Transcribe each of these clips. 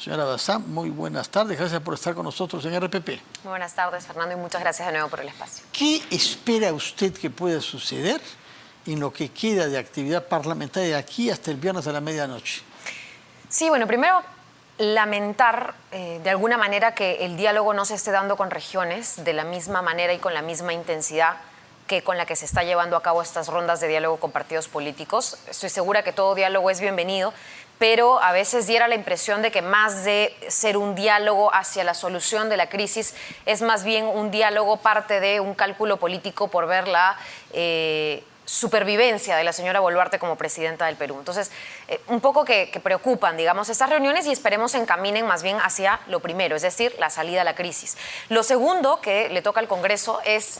Señora Bazán, muy buenas tardes. Gracias por estar con nosotros en RPP. Muy buenas tardes, Fernando, y muchas gracias de nuevo por el espacio. ¿Qué espera usted que pueda suceder en lo que queda de actividad parlamentaria de aquí hasta el viernes a la medianoche? Sí, bueno, primero lamentar de alguna manera que el diálogo no se esté dando con regiones de la misma manera y con la misma intensidad que con la que se está llevando a cabo estas rondas de diálogo con partidos políticos. Estoy segura que todo diálogo es bienvenido, pero a veces diera la impresión de que más de ser un diálogo hacia la solución de la crisis, es más bien un diálogo parte de un cálculo político por ver la supervivencia de la señora Boluarte como presidenta del Perú. Entonces, un poco que preocupan, digamos, estas reuniones y esperemos se encaminen más bien hacia lo primero, es decir, la salida a la crisis. Lo segundo que le toca al Congreso es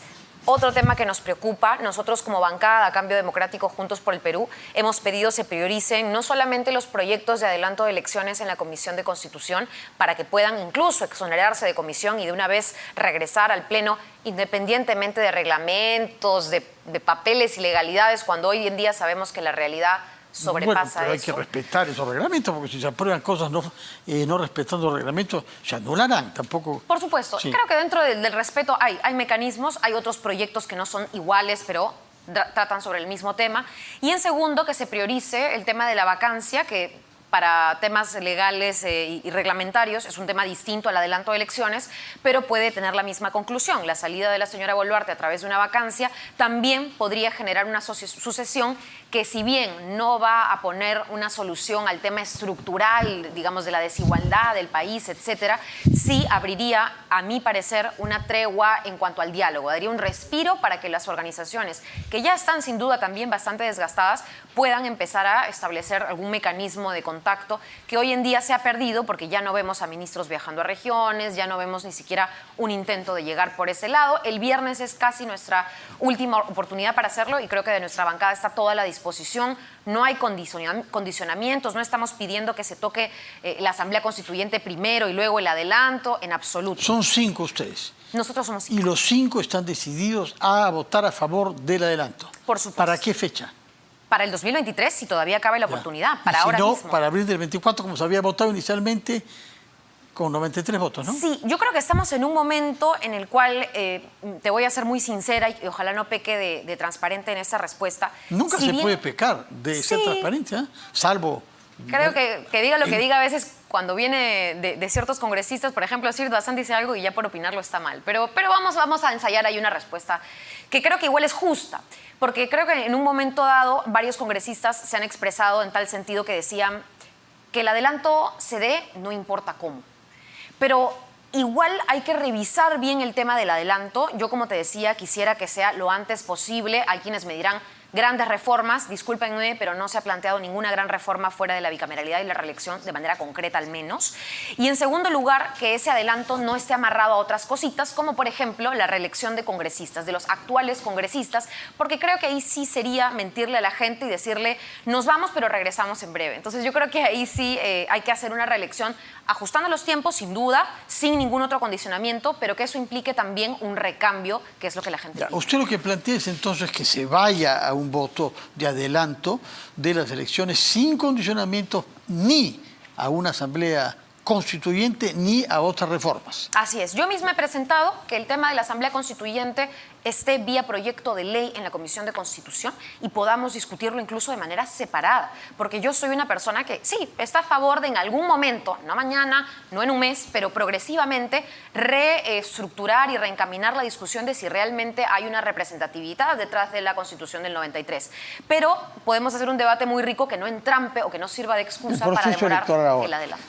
otro tema que nos preocupa. Nosotros como bancada Cambio Democrático Juntos por el Perú hemos pedido se prioricen no solamente los proyectos de adelanto de elecciones en la Comisión de Constitución para que puedan incluso exonerarse de comisión y de una vez regresar al Pleno independientemente de reglamentos, de papeles y legalidades, cuando hoy en día sabemos que la realidad sobrepasa pero hay eso. que respetar esos reglamentos, porque si se aprueban cosas no respetando los reglamentos, se anularán tampoco. Por supuesto. Sí. Creo que dentro del respeto hay mecanismos, hay otros proyectos que no son iguales, pero tratan sobre el mismo tema. Y en segundo, que se priorice el tema de la vacancia, que para temas legales y reglamentarios es un tema distinto al adelanto de elecciones, pero puede tener la misma conclusión. La salida de la señora Boluarte a través de una vacancia también podría generar una sucesión que, si bien no va a poner una solución al tema estructural, digamos, de la desigualdad del país, etcétera, sí abriría, a mi parecer, una tregua en cuanto al diálogo. Daría un respiro para que las organizaciones, que ya están sin duda también bastante desgastadas, puedan empezar a establecer algún mecanismo de contacto que hoy en día se ha perdido porque ya no vemos a ministros viajando a regiones, ya no vemos ni siquiera un intento de llegar por ese lado. El viernes es casi nuestra última oportunidad para hacerlo y creo que de nuestra bancada está toda la disposición. No hay condicionamientos, no estamos pidiendo que se toque la Asamblea Constituyente primero y luego el adelanto, en absoluto. Son 5 ustedes. Nosotros somos 5. Y los 5 están decididos a votar a favor del adelanto. Por supuesto. ¿Para qué fecha? Para el 2023, si todavía cabe la oportunidad, para ahora mismo. Para abril del 24, como se había votado inicialmente, con 93 votos, ¿no? Sí, yo creo que estamos en un momento en el cual, te voy a ser muy sincera y ojalá no peque de transparente en esa respuesta. Nunca se puede pecar de ser transparente, ¿eh? Salvo... Creo que diga lo que diga a veces cuando viene de ciertos congresistas, por ejemplo, Sir Bazán dice algo y ya por opinarlo está mal. Pero vamos a ensayar ahí una respuesta que creo que igual es justa. Porque creo que en un momento dado varios congresistas se han expresado en tal sentido que decían que el adelanto se dé no importa cómo. Pero igual hay que revisar bien el tema del adelanto. Yo, como te decía, quisiera que sea lo antes posible. Hay quienes me dirán grandes reformas, discúlpenme, pero no se ha planteado ninguna gran reforma fuera de la bicameralidad y la reelección de manera concreta al menos. Y en segundo lugar, que ese adelanto no esté amarrado a otras cositas, como por ejemplo la reelección de congresistas, de los actuales congresistas, porque creo que ahí sí sería mentirle a la gente y decirle nos vamos pero regresamos en breve. Entonces yo creo que ahí sí hay que hacer una reelección ajustando los tiempos, sin duda, sin ningún otro condicionamiento, pero que eso implique también un recambio, que es lo que la gente pide. Usted lo que plantea es entonces que se vaya a un voto de adelanto de las elecciones sin condicionamientos ni a una asamblea constituyente ni a otras reformas. Así es. Yo misma he presentado que el tema de la Asamblea Constituyente esté vía proyecto de ley en la Comisión de Constitución y podamos discutirlo incluso de manera separada. Porque yo soy una persona que sí, está a favor de en algún momento, no mañana, no en un mes, pero progresivamente reestructurar y reencaminar la discusión de si realmente hay una representatividad detrás de la Constitución del 93. Pero podemos hacer un debate muy rico que no entrampe o que no sirva de excusa para demorar el adelanto.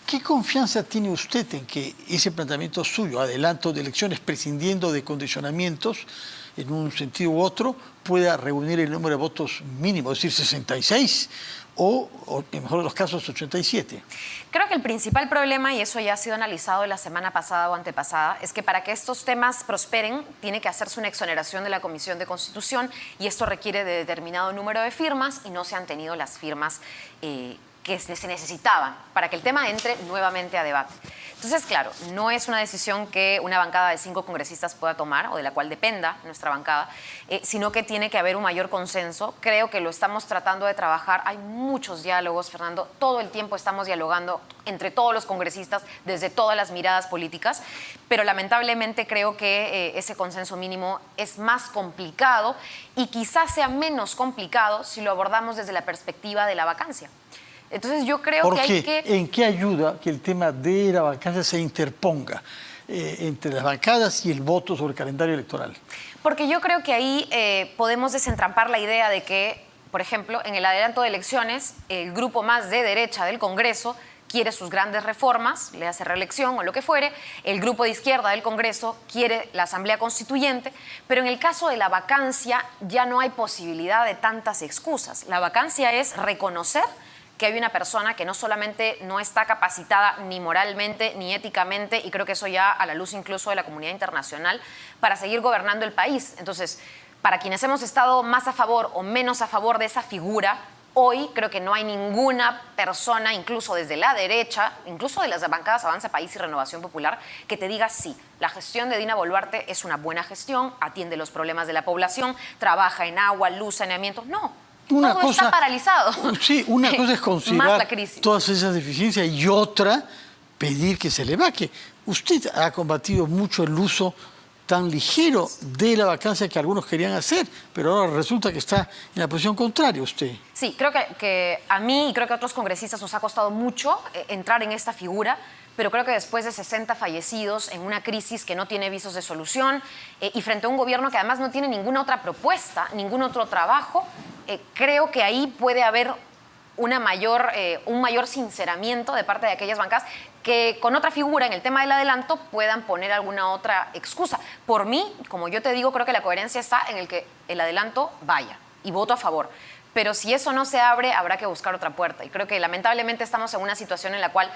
¿Qué confianza tiene usted en que ese planteamiento suyo, adelanto de elecciones prescindiendo de condicionamientos, en un sentido u otro, pueda reunir el número de votos mínimo, es decir, 66 o en mejor de los casos 87? Creo que el principal problema, y eso ya ha sido analizado la semana pasada o antepasada, es que para que estos temas prosperen tiene que hacerse una exoneración de la Comisión de Constitución y esto requiere de determinado número de firmas y no se han tenido las firmas que se necesitaban para que el tema entre nuevamente a debate. Entonces, claro, no es una decisión que una bancada de 5 congresistas pueda tomar o de la cual dependa nuestra bancada, sino que tiene que haber un mayor consenso. Creo que lo estamos tratando de trabajar. Hay muchos diálogos, Fernando. Todo el tiempo estamos dialogando entre todos los congresistas desde todas las miradas políticas, pero lamentablemente creo que ese consenso mínimo es más complicado y quizás sea menos complicado si lo abordamos desde la perspectiva de la vacancia. Entonces yo creo que hay que... ¿En qué ayuda que el tema de la vacancia se interponga entre las bancadas y el voto sobre el calendario electoral? Porque yo creo que ahí podemos desentrampar la idea de que, por ejemplo, en el adelanto de elecciones, el grupo más de derecha del Congreso quiere sus grandes reformas, le hace reelección o lo que fuere, el grupo de izquierda del Congreso quiere la Asamblea Constituyente, pero en el caso de la vacancia ya no hay posibilidad de tantas excusas. La vacancia es reconocer que hay una persona que no solamente no está capacitada ni moralmente ni éticamente, y creo que eso ya a la luz incluso de la comunidad internacional, para seguir gobernando el país. Entonces, para quienes hemos estado más a favor o menos a favor de esa figura, hoy creo que no hay ninguna persona, incluso desde la derecha, incluso de las bancadas Avanza País y Renovación Popular, que te diga sí, la gestión de Dina Boluarte es una buena gestión, atiende los problemas de la población, trabaja en agua, luz, saneamiento. No. Todo está paralizado. Sí, una cosa es considerar todas esas deficiencias y otra, pedir que se le vaque. Usted ha combatido mucho el uso tan ligero de la vacancia que algunos querían hacer, pero ahora resulta que está en la posición contraria usted. Sí, creo que a mí y creo que a otros congresistas nos ha costado mucho entrar en esta figura, pero creo que después de 60 fallecidos en una crisis que no tiene visos de solución y frente a un gobierno que además no tiene ninguna otra propuesta, ningún otro trabajo, creo que ahí puede haber un mayor sinceramiento de parte de aquellas bancadas que con otra figura en el tema del adelanto puedan poner alguna otra excusa. Por mí, como yo te digo, creo que la coherencia está en el que el adelanto vaya y voto a favor. Pero si eso no se abre, habrá que buscar otra puerta. Y creo que lamentablemente estamos en una situación en la cual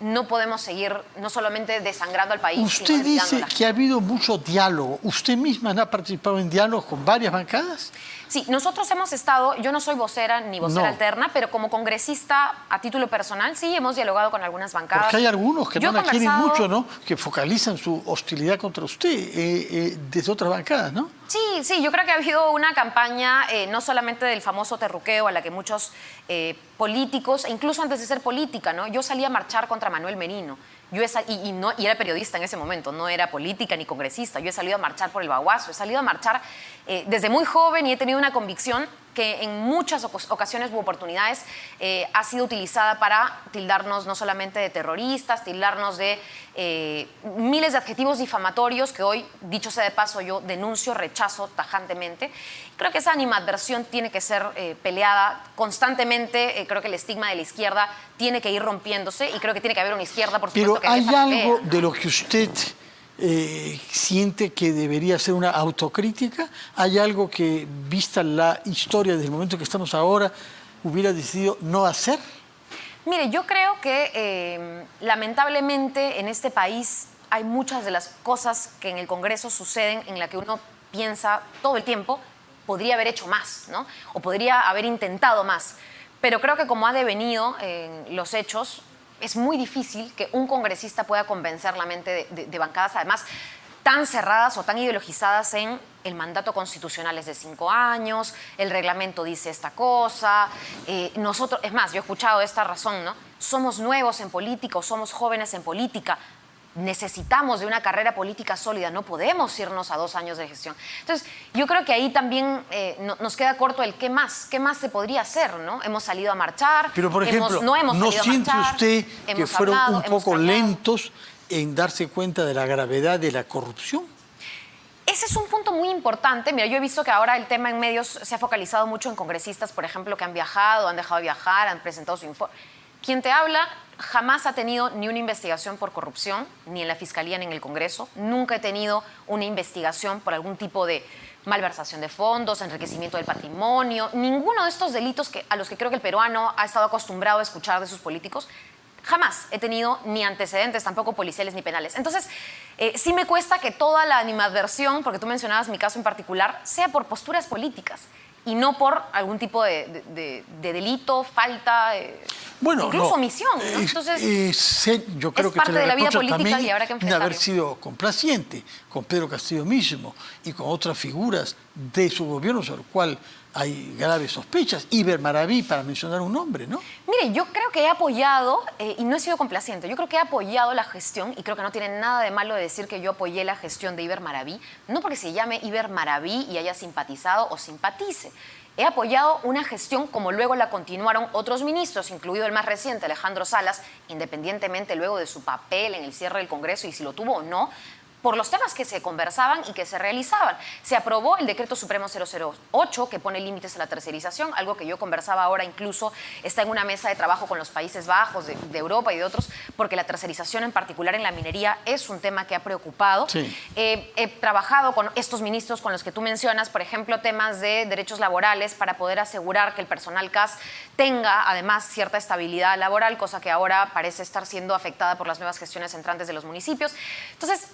no podemos seguir no solamente desangrando al país. Usted dice que ha habido mucho diálogo. ¿Usted misma ha participado en diálogos con varias bancadas? Sí, nosotros hemos estado, yo no soy vocera ni vocera alterna, pero como congresista a título personal sí hemos dialogado con algunas bancadas. Porque hay algunos que no la quieren mucho, ¿no? Que focalizan su hostilidad contra usted desde otras bancadas, ¿no? Sí, yo creo que ha habido una campaña no solamente del famoso terruqueo a la que muchos políticos, e incluso antes de ser política, ¿no? Yo salí a marchar contra Manuel Merino. Y era periodista en ese momento, no era política ni congresista. Yo he salido a marchar por el Baguazo, he salido a marchar desde muy joven y he tenido una convicción que en muchas ocasiones u oportunidades ha sido utilizada para tildarnos no solamente de terroristas, tildarnos de miles de adjetivos difamatorios que hoy, dicho sea de paso, yo denuncio, rechazo tajantemente. Creo que esa animadversión tiene que ser peleada constantemente. Creo que el estigma de la izquierda tiene que ir rompiéndose y creo que tiene que haber una izquierda, por supuesto. Pero ¿hay algo de lo que usted siente que debería ser una autocrítica? ¿Hay algo que, vista la historia desde el momento que estamos ahora, hubiera decidido no hacer? Mire, yo creo que lamentablemente en este país hay muchas de las cosas que en el Congreso suceden en la que uno piensa todo el tiempo, podría haber hecho más, ¿no? O podría haber intentado más. Pero creo que como ha devenido en los hechos, es muy difícil que un congresista pueda convencer la mente de bancadas, además, tan cerradas o tan ideologizadas en el mandato constitucional es de 5 años, el reglamento dice esta cosa, nosotros, es más, yo he escuchado esta razón, ¿no? Somos nuevos en política o somos jóvenes en política, necesitamos de una carrera política sólida, no podemos irnos a 2 años de gestión. Entonces, yo creo que ahí también nos queda corto el qué más se podría hacer, ¿no? Hemos salido a marchar, pero por ejemplo, ¿no siente usted que fueron un poco lentos en darse cuenta de la gravedad de la corrupción? Ese es un punto muy importante. Mira, yo he visto que ahora el tema en medios se ha focalizado mucho en congresistas, por ejemplo, que han viajado, han dejado de viajar, han presentado su informe. Quien te habla jamás ha tenido ni una investigación por corrupción, ni en la Fiscalía ni en el Congreso. Nunca he tenido una investigación por algún tipo de malversación de fondos, enriquecimiento del patrimonio, ninguno de estos delitos a los que creo que el peruano ha estado acostumbrado a escuchar de sus políticos. Jamás he tenido ni antecedentes, tampoco policiales ni penales. Entonces, sí me cuesta que toda la animadversión, porque tú mencionabas mi caso en particular, sea por posturas políticas. y no por algún tipo de delito, falta, Bueno, incluso no, omisión, ¿no? Entonces, yo creo es que parte se le de la vida reprocha política también y habrá que de haber enfrentarlo. sido complaciente con Pedro Castillo mismo y con otras figuras de su gobierno sobre el cual hay graves sospechas. Iber Maraví, para mencionar un nombre, ¿no? Mire, yo creo que he apoyado, y no he sido complaciente, yo creo que he apoyado la gestión, y creo que no tiene nada de malo de decir que yo apoyé la gestión de Iber Maraví, no porque se llame Iber Maraví y haya simpatizado o simpatice. He apoyado una gestión como luego la continuaron otros ministros, incluido el más reciente, Alejandro Salas, independientemente luego de su papel en el cierre del Congreso y si lo tuvo o no, por los temas que se conversaban y que se realizaban. Se aprobó el Decreto Supremo 008, que pone límites a la tercerización, algo que yo conversaba ahora, incluso está en una mesa de trabajo con los Países Bajos, de Europa y de otros, porque la tercerización en particular en la minería es un tema que ha preocupado. Sí. He trabajado con estos ministros con los que tú mencionas, por ejemplo, temas de derechos laborales para poder asegurar que el personal CAS tenga además cierta estabilidad laboral, cosa que ahora parece estar siendo afectada por las nuevas gestiones entrantes de los municipios. Entonces,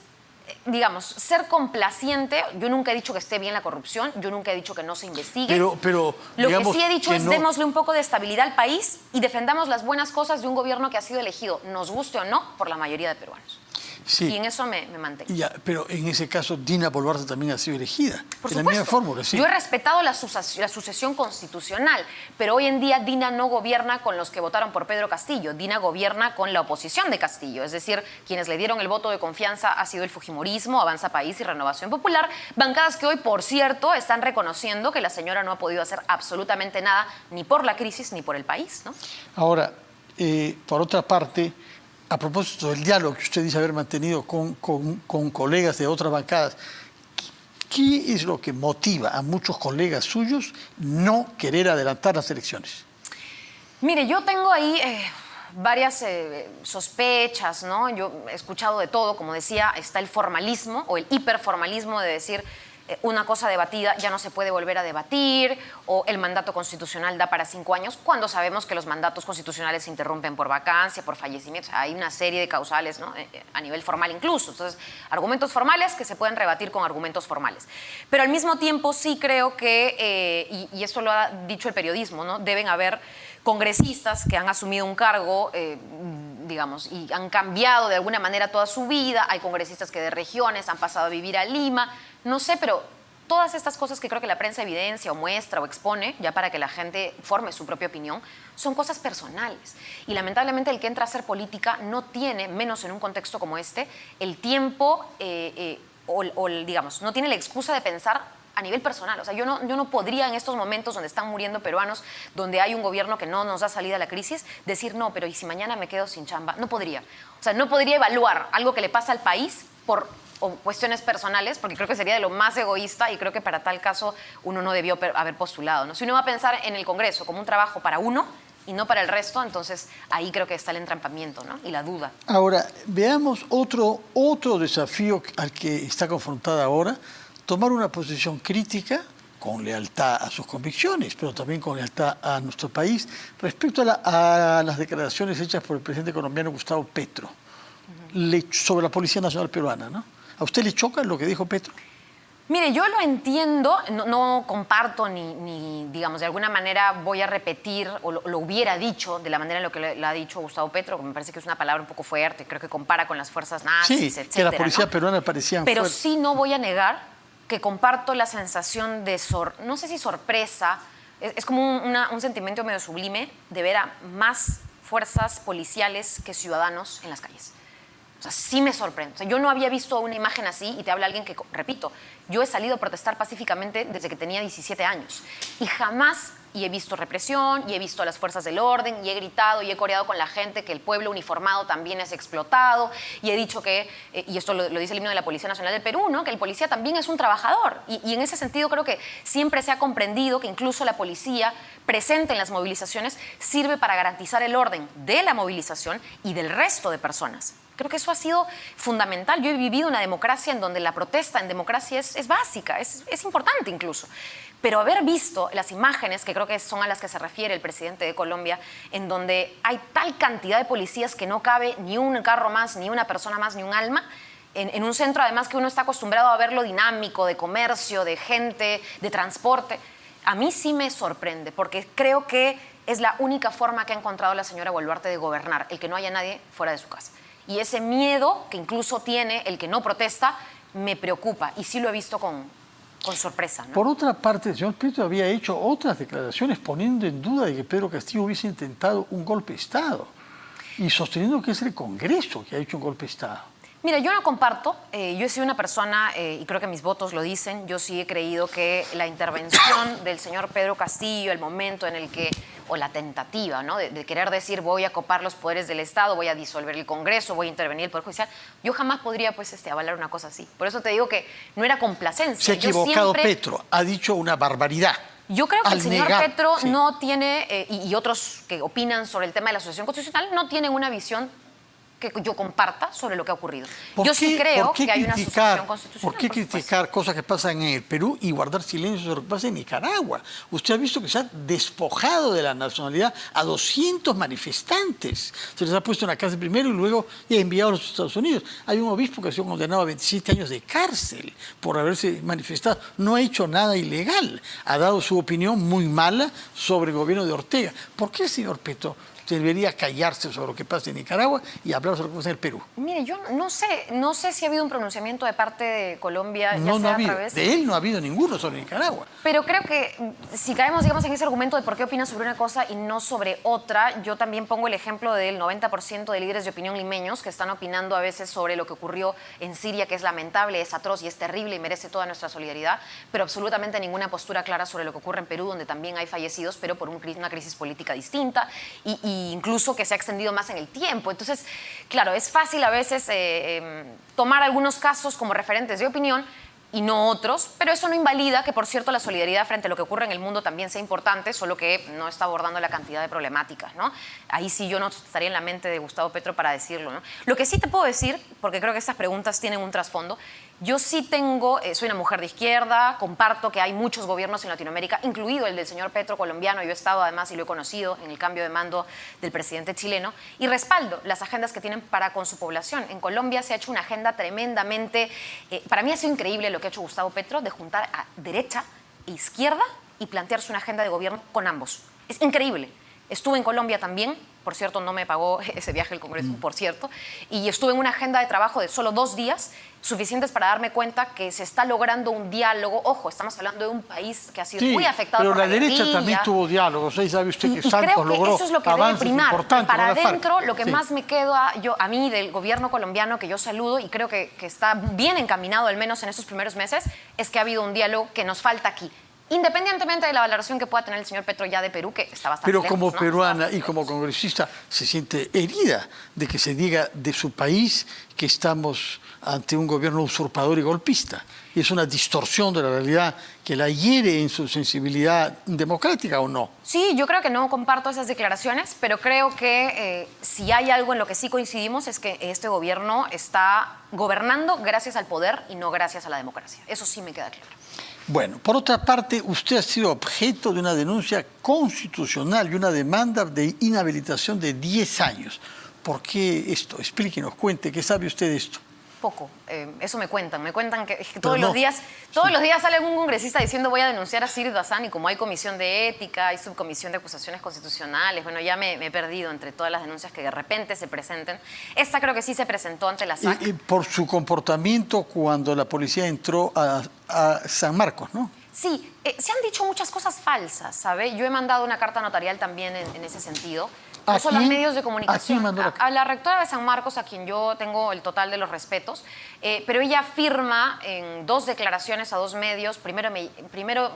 digamos, ser complaciente, yo nunca he dicho que esté bien la corrupción, yo nunca he dicho que no se investigue. Pero Lo que digamos sí he dicho que es no- démosle un poco de estabilidad al país y defendamos las buenas cosas de un gobierno que ha sido elegido, nos guste o no, por la mayoría de peruanos. Sí. Y en eso me mantengo. Ya, pero en ese caso Dina Boluarte también ha sido elegida. Por en la supuesto. misma fórmula, sí. Yo he respetado la sucesión constitucional, pero hoy en día Dina no gobierna con los que votaron por Pedro Castillo. Dina gobierna con la oposición de Castillo, es decir, quienes le dieron el voto de confianza ha sido el Fujimorismo, Avanza País y Renovación Popular, bancadas que hoy, por cierto, están reconociendo que la señora no ha podido hacer absolutamente nada ni por la crisis ni por el país, ¿no? Ahora, por otra parte, a propósito del diálogo que usted dice haber mantenido con colegas de otras bancadas, ¿qué es lo que motiva a muchos colegas suyos no querer adelantar las elecciones? Mire, yo tengo ahí varias sospechas, ¿no? Yo he escuchado de todo, como decía, está el formalismo o el hiperformalismo de decir una cosa debatida ya no se puede volver a debatir, o el mandato constitucional da para 5 años, cuando sabemos que los mandatos constitucionales se interrumpen por vacancia, por fallecimiento. O sea, hay una serie de causales, ¿no? A nivel formal incluso. Entonces, argumentos formales que se pueden rebatir con argumentos formales. Pero al mismo tiempo sí creo que, y esto lo ha dicho el periodismo, ¿no? Deben haber congresistas que han asumido un cargo, digamos, y han cambiado de alguna manera toda su vida. Hay congresistas que de regiones han pasado a vivir a Lima. No sé, pero todas estas cosas que creo que la prensa evidencia o muestra o expone, ya para que la gente forme su propia opinión, son cosas personales. Y lamentablemente el que entra a hacer política no tiene, menos en un contexto como este, el tiempo digamos, no tiene la excusa de pensar a nivel personal. O sea, yo no podría en estos momentos donde están muriendo peruanos, donde hay un gobierno que no nos da salida a la crisis, decir no, pero ¿y si mañana me quedo sin chamba? No podría. O sea, no podría evaluar algo que le pasa al país o cuestiones personales, porque creo que sería de lo más egoísta y creo que para tal caso uno no debió haber postulado, ¿no? Si uno va a pensar en el Congreso como un trabajo para uno y no para el resto, entonces ahí creo que está el entrampamiento, ¿no? Y la duda. Ahora, veamos otro desafío al que está confrontada ahora, tomar una posición crítica con lealtad a sus convicciones, pero también con lealtad a nuestro país, respecto a las declaraciones hechas por el presidente colombiano Gustavo Petro sobre la Policía Nacional Peruana, ¿no? ¿A usted le choca lo que dijo Petro? Mire, yo lo entiendo, no comparto ni, digamos, de alguna manera voy a repetir o lo hubiera dicho de la manera en lo que le ha dicho Gustavo Petro, que me parece que es una palabra un poco fuerte, creo que compara con las fuerzas nazis, Sí, etcétera, que la policía ¿no? peruana parecía Pero fuerte. sí no voy a negar que comparto la sensación de, no sé si sorpresa, es como un sentimiento medio sublime de ver a más fuerzas policiales que ciudadanos en las calles. O sea, sí me sorprende. O sea, yo no había visto una imagen así y te habla alguien que, repito, yo he salido a protestar pacíficamente desde que tenía 17 años y jamás he visto represión y he visto a las fuerzas del orden y he gritado y he coreado con la gente que el pueblo uniformado también es explotado y he dicho que, y esto lo dice el himno de la Policía Nacional del Perú, ¿no? Que el policía también es un trabajador y en ese sentido creo que siempre se ha comprendido que incluso la policía presente en las movilizaciones sirve para garantizar el orden de la movilización y del resto de personas. Creo que eso ha sido fundamental. Yo he vivido una democracia en donde la protesta en democracia es básica, es importante incluso. Pero haber visto las imágenes, que creo que son a las que se refiere el presidente de Colombia, en donde hay tal cantidad de policías que no cabe ni un carro más, ni una persona más, ni un alma, en un centro además que uno está acostumbrado a verlo dinámico, de comercio, de gente, de transporte. a mí sí me sorprende, porque creo que es la única forma que ha encontrado la señora Boluarte de gobernar, el que no haya nadie fuera de su casa. Y ese miedo que incluso tiene el que no protesta me preocupa, y sí lo he visto con sorpresa, ¿no? Por otra parte, el señor Petro había hecho otras declaraciones poniendo en duda de que Pedro Castillo hubiese intentado un golpe de Estado y sosteniendo que es el Congreso que ha hecho un golpe de Estado. Mira, yo no comparto. Yo he sido una persona, y creo que mis votos lo dicen, yo sí he creído que la intervención del señor Pedro Castillo, el momento en el que, o la tentativa, ¿no? de querer decir voy a copar los poderes del Estado, voy a disolver el Congreso, voy a intervenir el Poder Judicial, yo jamás podría avalar una cosa así. Por eso te digo que no era complacencia. Se ha equivocado Petro, ha dicho una barbaridad. Yo creo que el señor Petro sí, no tiene, y otros que opinan sobre el tema de la asociación constitucional, no tienen una visión que yo comparta sobre lo que ha ocurrido. Yo sí creo que hay una asociación constitucional. ¿Por qué criticar cosas que pasan en el Perú y guardar silencio sobre lo que pasa en Nicaragua? Usted ha visto que se ha despojado de la nacionalidad a 200 manifestantes. Se les ha puesto en la cárcel primero y luego enviado a los Estados Unidos. Hay un obispo que ha sido condenado a 27 años de cárcel por haberse manifestado. No ha hecho nada ilegal. Ha dado su opinión muy mala sobre el gobierno de Ortega. ¿Por qué el señor Petro debería callarse sobre lo que pasa en Nicaragua y hablar sobre lo que pasa en el Perú? Mire, yo no sé si ha habido un pronunciamiento de parte de Colombia, No, ya sea no ha habido. a través De él no ha habido ninguno sobre Nicaragua. Pero creo que si caemos, digamos, en ese argumento de por qué opinan sobre una cosa y no sobre otra, yo también pongo el ejemplo del 90% de líderes de opinión limeños que están opinando a veces sobre lo que ocurrió en Siria, que es lamentable, es atroz y es terrible y merece toda nuestra solidaridad, pero absolutamente ninguna postura clara sobre lo que ocurre en Perú, donde también hay fallecidos, pero por una crisis política distinta y incluso que se ha extendido más en el tiempo. Entonces, claro, es fácil a veces tomar algunos casos como referentes de opinión y no otros, pero eso no invalida que, por cierto, la solidaridad frente a lo que ocurre en el mundo también sea importante, solo que no está abordando la cantidad de problemáticas, ¿no? Ahí sí yo no estaría en la mente de Gustavo Petro para decirlo, ¿no? Lo que sí te puedo decir, porque creo que estas preguntas tienen un trasfondo, yo sí soy una mujer de izquierda, comparto que hay muchos gobiernos en Latinoamérica, incluido el del señor Petro colombiano, yo he estado además y lo he conocido en el cambio de mando del presidente chileno, y respaldo las agendas que tienen para con su población. En Colombia se ha hecho una agenda tremendamente, para mí ha sido increíble lo que ha hecho Gustavo Petro, de juntar a derecha e izquierda y plantearse una agenda de gobierno con ambos. Es increíble. Estuve en Colombia también, por cierto, no me pagó ese viaje al Congreso, por cierto, y estuve en una agenda de trabajo de solo 2 días, suficientes para darme cuenta que se está logrando un diálogo. Ojo, estamos hablando de un país que ha sido muy afectado por la guerrilla. Pero la derecha también tuvo diálogos. Ahí sabe usted que Santos logró eso es lo que debe primar. Para adentro, lo que sí. más me queda a mí del gobierno colombiano, que yo saludo y creo que está bien encaminado, al menos en estos primeros meses, es que ha habido un diálogo que nos falta aquí. Independientemente de la valoración que pueda tener el señor Petro ya de Perú, que está bastante Pero lejos, como ¿no? peruana y como congresista se siente herida de que se diga de su país que estamos ante un gobierno usurpador y golpista. Y es una distorsión de la realidad que la hiere en su sensibilidad democrática, ¿o no? Sí, yo creo que no comparto esas declaraciones, pero creo que si hay algo en lo que sí coincidimos es que este gobierno está gobernando gracias al poder y no gracias a la democracia. Eso sí me queda claro. Bueno, por otra parte, usted ha sido objeto de una denuncia constitucional y una demanda de inhabilitación de 10 años. ¿Por qué esto? Explíquenos, cuente, ¿qué sabe usted de esto? Poco, eso me cuentan que todos los días sale algún congresista diciendo voy a denunciar a Sigrid Bazán, y como hay comisión de ética, hay subcomisión de acusaciones constitucionales, bueno, ya me he perdido entre todas las denuncias que de repente se presenten. Esta creo que sí se presentó ante la SAC. Y por su comportamiento cuando la policía entró a San Marcos, ¿no? Sí, se han dicho muchas cosas falsas, ¿sabe? Yo he mandado una carta notarial también en ese sentido. No solo a medios de comunicación, a la rectora de San Marcos, a quien yo tengo el total de los respetos, pero ella afirma en 2 declaraciones a 2 medios, primero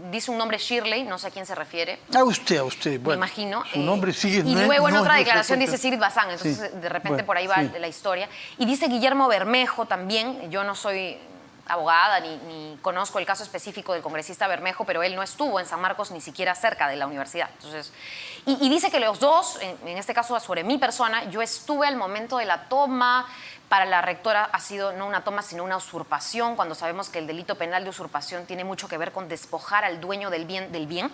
dice un nombre Shirley, no sé a quién se refiere. A usted, bueno. Me imagino. Su nombre sigue. Y luego en otra declaración dice Sigrid Bazán, entonces sí, de repente por ahí va la historia. Y dice Guillermo Bermejo también, yo no soy abogada ni conozco el caso específico del congresista Bermejo, pero él no estuvo en San Marcos ni siquiera cerca de la universidad. Entonces, y dice que los dos, en este caso sobre mi persona, yo estuve al momento de la toma. Para la rectora ha sido no una toma, sino una usurpación, cuando sabemos que el delito penal de usurpación tiene mucho que ver con despojar al dueño del bien.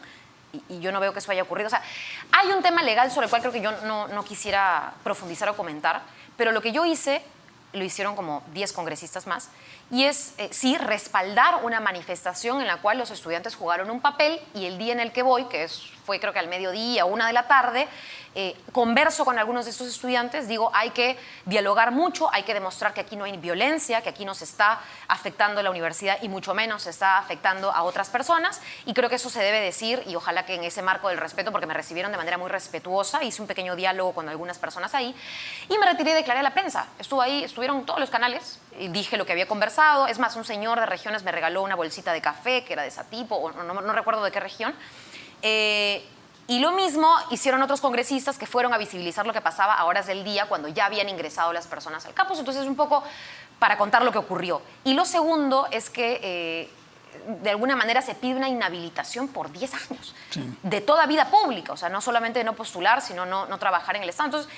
Y yo no veo que eso haya ocurrido. O sea, hay un tema legal sobre el cual creo que yo no quisiera profundizar o comentar, pero lo que yo hice lo hicieron como 10 congresistas más, y es, sí, respaldar una manifestación en la cual los estudiantes jugaron un papel, y el día en el que voy, fue creo que al mediodía, 1 de la tarde, converso con algunos de estos estudiantes, digo, hay que dialogar mucho, hay que demostrar que aquí no hay violencia, que aquí no se está afectando la universidad y mucho menos se está afectando a otras personas, y creo que eso se debe decir, y ojalá que en ese marco del respeto, porque me recibieron de manera muy respetuosa, hice un pequeño diálogo con algunas personas ahí, y me retiré y declaré a la prensa. Estuve ahí, estuvieron todos los canales, y dije lo que había conversado. Es más, un señor de regiones me regaló una bolsita de café que era de Satipo, o no recuerdo de qué región. Y lo mismo hicieron otros congresistas que fueron a visibilizar lo que pasaba a horas del día cuando ya habían ingresado las personas al campus. Entonces, un poco para contar lo que ocurrió. Y lo segundo es que de alguna manera se pide una inhabilitación por 10 años de toda vida pública. O sea, no solamente de no postular, sino no trabajar en el Estado. Entonces,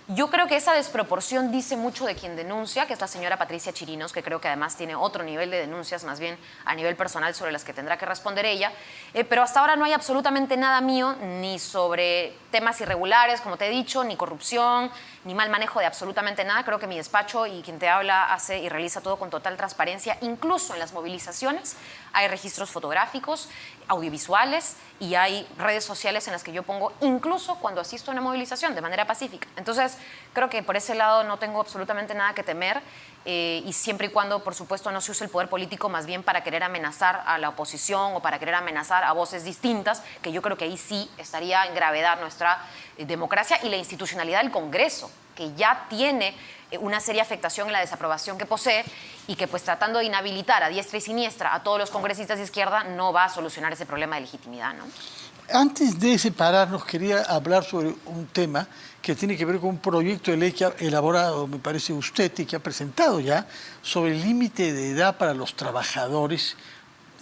yo creo que esa desproporción dice mucho de quien denuncia, que es la señora Patricia Chirinos, que creo que además tiene otro nivel de denuncias, más bien a nivel personal, sobre las que tendrá que responder ella. Pero hasta ahora no hay absolutamente nada mío, ni sobre temas irregulares, como te he dicho, ni corrupción, ni mal manejo de absolutamente nada. Creo que mi despacho y quien te habla hace y realiza todo con total transparencia. Incluso en las movilizaciones hay registros fotográficos, audiovisuales, y hay redes sociales en las que yo pongo, incluso cuando asisto a una movilización de manera pacífica. Entonces, creo que por ese lado no tengo absolutamente nada que temer, y siempre y cuando, por supuesto, no se use el poder político más bien para querer amenazar a la oposición o para querer amenazar a voces distintas, que yo creo que ahí sí estaría en gravedad nuestra democracia y la institucionalidad del Congreso, que ya tiene una seria afectación en la desaprobación que posee, y que pues tratando de inhabilitar a diestra y siniestra a todos los congresistas de izquierda no va a solucionar ese problema de legitimidad, ¿no? Antes de separarnos, quería hablar sobre un tema que tiene que ver con un proyecto de ley que ha elaborado, me parece, usted, y que ha presentado ya, sobre el límite de edad para los trabajadores,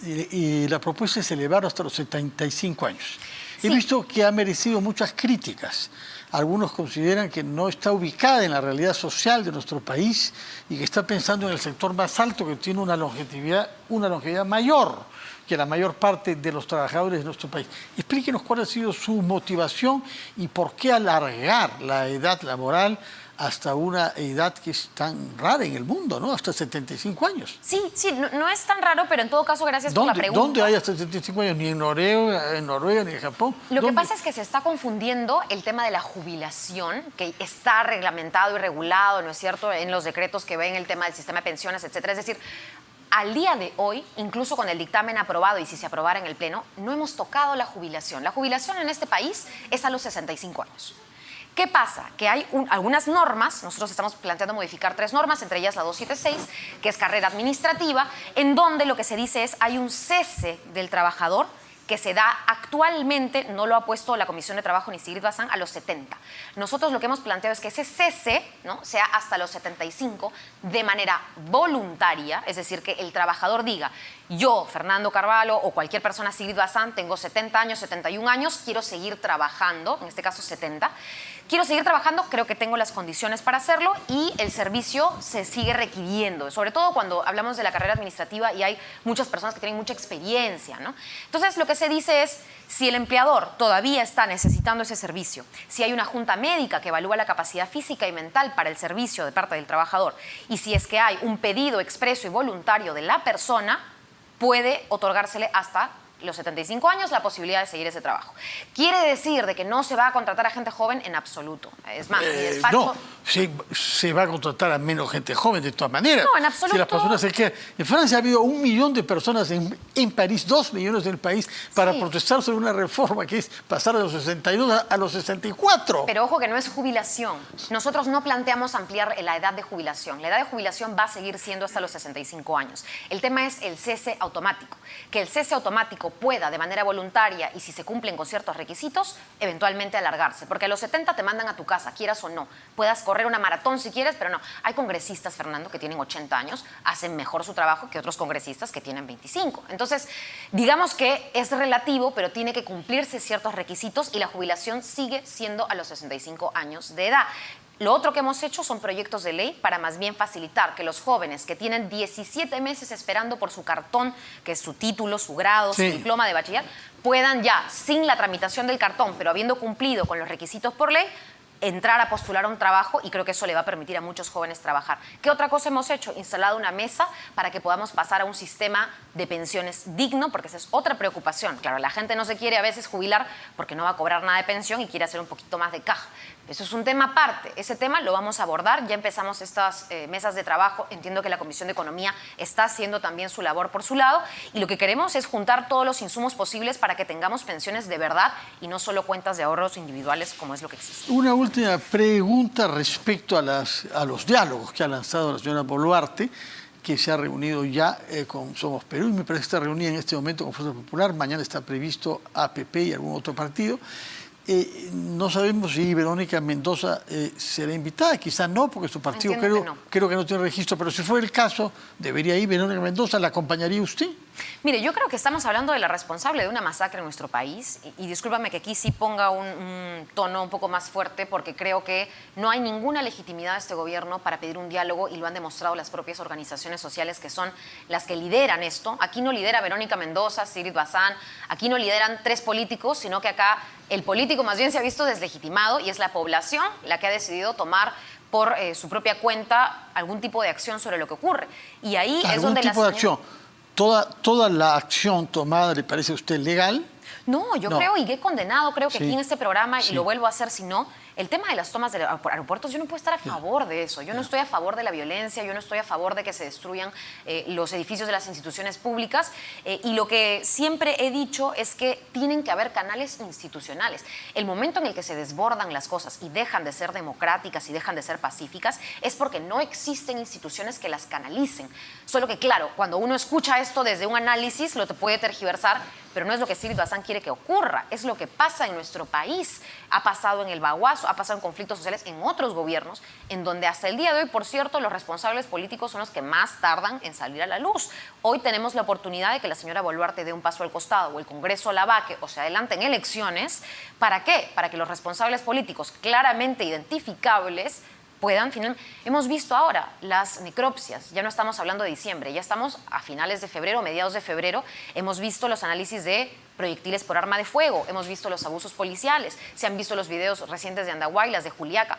y la propuesta es elevarlo hasta los 75 años. Sí. He visto que ha merecido muchas críticas. Algunos consideran que no está ubicada en la realidad social de nuestro país y que está pensando en el sector más alto, que tiene una longevidad mayor que la mayor parte de los trabajadores de nuestro país. Explíquenos cuál ha sido su motivación y por qué alargar la edad laboral hasta una edad que es tan rara en el mundo, ¿no? Hasta 75 años. Sí, no es tan raro, pero en todo caso, gracias por la pregunta. ¿Dónde hay hasta 75 años? Ni en Noruega, ni en Japón. Lo que pasa es que se está confundiendo el tema de la jubilación, que está reglamentado y regulado, ¿no es cierto?, en los decretos que ven el tema del sistema de pensiones, etcétera. Es decir, al día de hoy, incluso con el dictamen aprobado y si se aprobara en el Pleno, no hemos tocado la jubilación. La jubilación en este país es a los 65 años. ¿Qué pasa? Que hay algunas normas, nosotros estamos planteando modificar 3 normas, entre ellas la 276, que es carrera administrativa, en donde lo que se dice es hay un cese del trabajador que se da actualmente, no lo ha puesto la Comisión de Trabajo ni Sigrid Bazán, a los 70. Nosotros lo que hemos planteado es que ese cese, ¿no?, sea hasta los 75 de manera voluntaria, es decir, que el trabajador diga, yo, Fernando Carvalho, o cualquier persona, Sigrid Bazán, tengo 70 años, 71 años, quiero seguir trabajando, en este caso 70, quiero seguir trabajando, creo que tengo las condiciones para hacerlo y el servicio se sigue requiriendo, sobre todo cuando hablamos de la carrera administrativa y hay muchas personas que tienen mucha experiencia, ¿no? Entonces, lo que se dice es, si el empleador todavía está necesitando ese servicio, si hay una junta médica que evalúa la capacidad física y mental para el servicio de parte del trabajador, y si es que hay un pedido expreso y voluntario de la persona, puede otorgársele hasta los 75 años la posibilidad de seguir ese trabajo. ¿Quiere decir de que no se va a contratar a gente joven? En absoluto. Es más, mi despacho... No, se va a contratar a menos gente joven de todas maneras. No, en absoluto. Si las personas se quedan... En Francia ha habido 1 millón de personas en París, 2 millones en el país, para protestar sobre una reforma que es pasar de los 62 a los 64. Pero ojo que no es jubilación. Nosotros no planteamos ampliar la edad de jubilación. La edad de jubilación va a seguir siendo hasta los 65 años. El tema es el cese automático. Que el cese automático pueda, de manera voluntaria, y si se cumplen con ciertos requisitos, eventualmente alargarse. Porque a los 70 te mandan a tu casa, quieras o no. Puedas correr una maratón si quieres, pero no. Hay congresistas, Fernando, que tienen 80 años, hacen mejor su trabajo que otros congresistas que tienen 25. Entonces, digamos que es relativo, pero tiene que cumplirse ciertos requisitos y la jubilación sigue siendo a los 65 años de edad. Lo otro que hemos hecho son proyectos de ley para más bien facilitar que los jóvenes que tienen 17 meses esperando por su cartón, que es su título, su grado, su diploma de bachiller, puedan ya, sin la tramitación del cartón, pero habiendo cumplido con los requisitos por ley, entrar a postular a un trabajo y creo que eso le va a permitir a muchos jóvenes trabajar. ¿Qué otra cosa hemos hecho? Instalado una mesa para que podamos pasar a un sistema de pensiones digno, porque esa es otra preocupación. Claro, la gente no se quiere a veces jubilar porque no va a cobrar nada de pensión y quiere hacer un poquito más de caja. Eso es un tema aparte. Ese tema lo vamos a abordar. Ya empezamos estas mesas de trabajo. Entiendo que la Comisión de Economía está haciendo también su labor por su lado y lo que queremos es juntar todos los insumos posibles para que tengamos pensiones de verdad y no solo cuentas de ahorros individuales como es lo que existe. Una última pregunta respecto a los diálogos que ha lanzado la señora Boluarte, que se ha reunido ya con Somos Perú, y me parece que está reunida en este momento con Fuerza Popular. Mañana está previsto APP y algún otro partido. No sabemos si Verónica Mendoza será invitada, quizás no, porque su partido creo que no tiene registro, pero si fuera el caso, debería ir Verónica Mendoza. ¿La acompañaría usted? Mire, yo creo que estamos hablando de la responsable de una masacre en nuestro país y discúlpame que aquí sí ponga un tono un poco más fuerte porque creo que no hay ninguna legitimidad de este gobierno para pedir un diálogo y lo han demostrado las propias organizaciones sociales que son las que lideran esto. Aquí no lidera Verónica Mendoza, Sigrid Bazán, aquí no lideran 3 políticos, sino que acá el político más bien se ha visto deslegitimado y es la población la que ha decidido tomar por su propia cuenta algún tipo de acción sobre lo que ocurre. Y ahí es donde tipo de acción. ¿Toda la acción tomada le parece a usted legal? No, yo creo y he condenado, creo que aquí en este programa, Sí. y lo vuelvo a hacer si no, el tema de las tomas de aeropuertos, yo no puedo estar a favor de eso. Yo no estoy a favor de la violencia, yo no estoy a favor de que se destruyan los edificios de las instituciones públicas. Y lo que siempre he dicho es que tienen que haber canales institucionales. El momento en el que se desbordan las cosas y dejan de ser democráticas y dejan de ser pacíficas es porque no existen instituciones que las canalicen. Solo que, claro, cuando uno escucha esto desde un análisis, lo te puede tergiversar, pero no es lo que Sigrid Bazán quiere que ocurra, es lo que pasa en nuestro país. Ha pasado en el Baguazo, ha pasado en conflictos sociales en otros gobiernos, en donde hasta el día de hoy, por cierto, los responsables políticos son los que más tardan en salir a la luz. Hoy tenemos la oportunidad de que la señora Boluarte dé un paso al costado o el Congreso la vaque o se adelanten elecciones. ¿Para qué? Para que los responsables políticos claramente identificables puedan finalmente. Hemos visto ahora las necropsias, ya no estamos hablando de diciembre, ya estamos a finales de febrero, mediados de febrero, hemos visto los análisis de proyectiles por arma de fuego, hemos visto los abusos policiales, se han visto los videos recientes de Andahuaylas, de Juliaca.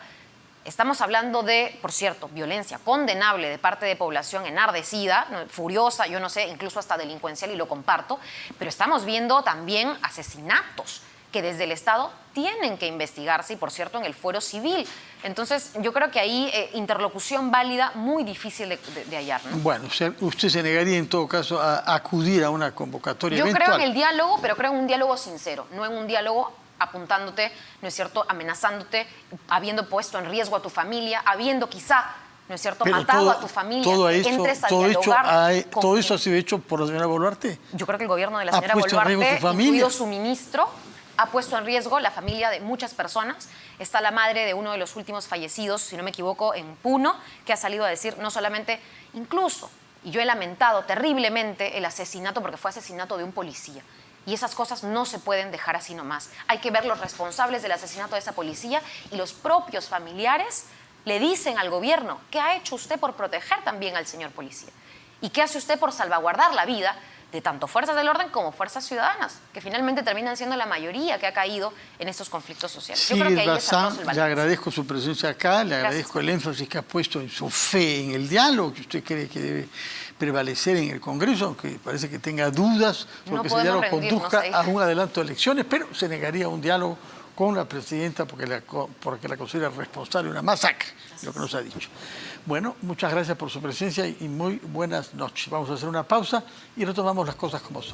Estamos hablando de, por cierto, violencia condenable de parte de población enardecida, furiosa, yo no sé, incluso hasta delincuencial, y lo comparto, pero estamos viendo también asesinatos que desde el Estado tienen que investigarse y, por cierto, en el fuero civil. Entonces, yo creo que ahí interlocución válida, muy difícil de hallar, ¿no? Bueno, usted se negaría en todo caso a acudir a una convocatoria Yo eventual. creo en el diálogo, pero creo en un diálogo sincero, no en un diálogo apuntándote, ¿no es cierto?, amenazándote, habiendo puesto en riesgo a tu familia, habiendo quizá, ¿no es cierto?, Pero matado a tu familia, entres a dialogar con todo eso ha sido hecho por la señora Boluarte. Yo creo que el gobierno de la señora puesto en riesgo Boluarte, su familia. incluido su ministro, ha puesto en riesgo la familia de muchas personas. Está la madre de uno de los últimos fallecidos, si no me equivoco, en Puno, que ha salido a decir no solamente, incluso, y yo he lamentado terriblemente el asesinato, porque fue asesinato de un policía. Y esas cosas no se pueden dejar así nomás. Hay que ver los responsables del asesinato de esa policía y los propios familiares le dicen al gobierno, ¿qué ha hecho usted por proteger también al señor policía? ¿Y qué hace usted por salvaguardar la vida de tanto fuerzas del orden como fuerzas ciudadanas, que finalmente terminan siendo la mayoría que ha caído en estos conflictos sociales? Yo creo que ahí Bazán, es el le agradezco su presencia acá, le agradezco el énfasis que ha puesto en su fe en el diálogo, que usted cree que debe prevalecer en el Congreso, aunque parece que tenga dudas porque ese diálogo conduzca a un adelanto de elecciones, pero se negaría a un diálogo con la presidenta porque la considera responsable de una masacre, lo que nos ha dicho. Bueno, muchas gracias por su presencia y muy buenas noches. Vamos a hacer una pausa y retomamos las cosas como son.